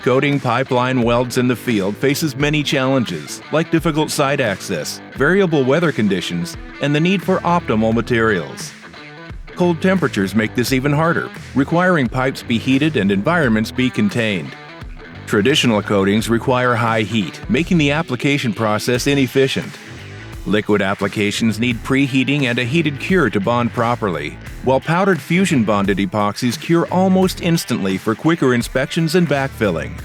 Coating pipeline welds in the field faces many challenges, like difficult site access, variable weather conditions, and the need for optimal materials. Cold temperatures make this even harder, requiring pipes be heated and environments be contained. Traditional coatings require high heat, making the application process inefficient. Liquid applications need preheating and a heated cure to bond properly, while powdered fusion-bonded epoxies cure almost instantly for quicker inspections and backfilling.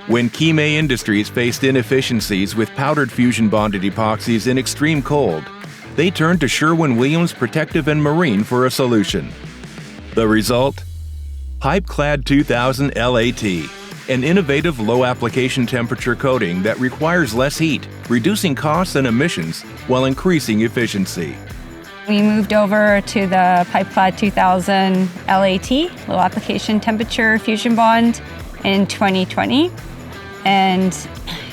When KEYMAY Industries faced inefficiencies with powdered fusion-bonded epoxies in extreme cold, they turned to Sherwin-Williams Protective and Marine for a solution. The result? Pipeclad 2000 LAT, an innovative low application temperature coating that requires less heat, reducing costs and emissions while increasing efficiency. We moved over to the Pipeclad 2000 LAT, low application temperature fusion bond, in 2020. And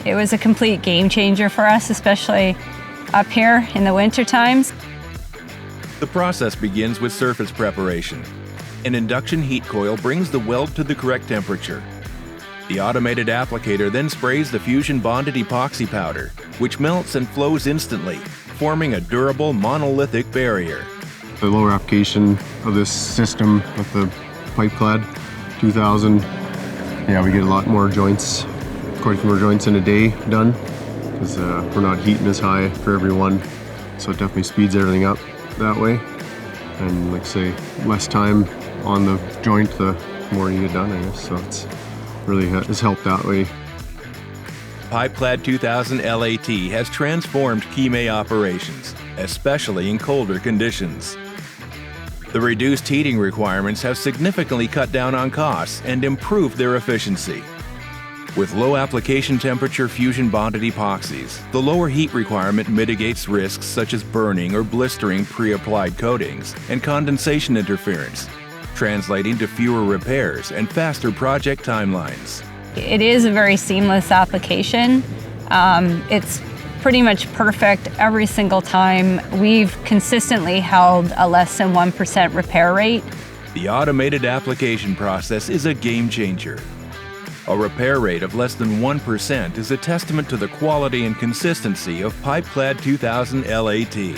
it was a complete game changer for us, especially up here in the winter times. The process begins with surface preparation. An induction heat coil brings the weld to the correct temperature. The automated applicator then sprays the fusion-bonded epoxy powder, which melts and flows instantly, forming a durable monolithic barrier. The lower application of this system with the Pipeclad 2000, we get a lot more joints, quite a few more joints in a day done, because we're not heating as high for everyone, so it definitely speeds everything up that way. And like I say, less time on the joint, the more you get done, I guess, so it's really has helped that way. Pipeclad 2000 LAT has transformed KEYMAY operations, especially in colder conditions. The reduced heating requirements have significantly cut down on costs and improved their efficiency. With low application temperature fusion-bonded epoxies, the lower heat requirement mitigates risks such as burning or blistering pre-applied coatings and condensation interference, translating to fewer repairs and faster project timelines. It is a very seamless application. It's pretty much perfect every single time. We've consistently held a less than 1% repair rate. The automated application process is a game changer. A repair rate of less than 1% is a testament to the quality and consistency of Pipeclad 2000 LAT.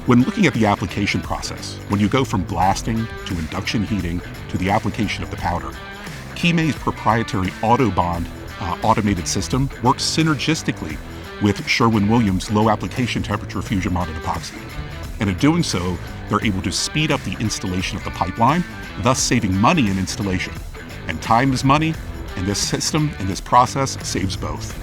When looking at the application process, when you go from blasting to induction heating to the application of the powder, KEYMAY's proprietary AutoBond automated system works synergistically with Sherwin-Williams low application temperature fusion-bonded epoxy. And in doing so, they're able to speed up the installation of the pipeline, thus saving money in installation. And time is money, and this system and this process saves both.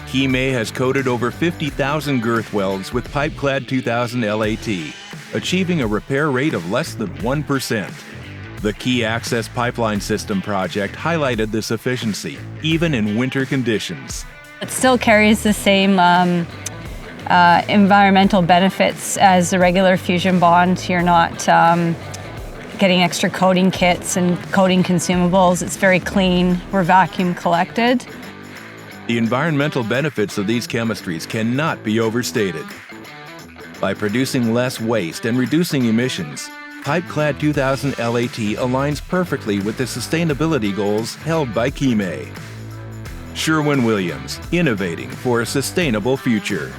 KEYMAY has coated over 50,000 girth welds with Pipeclad 2000 LAT, achieving a repair rate of less than 1%. The Key Access Pipeline System project highlighted this efficiency, even in winter conditions. It still carries the same environmental benefits as the regular fusion bond. You're not getting extra coating kits and coating consumables. It's very clean. We're vacuum collected. The environmental benefits of these chemistries cannot be overstated. By producing less waste and reducing emissions, Pipeclad 2000 LAT aligns perfectly with the sustainability goals held by KEYMAY. Sherwin-Williams, innovating for a sustainable future.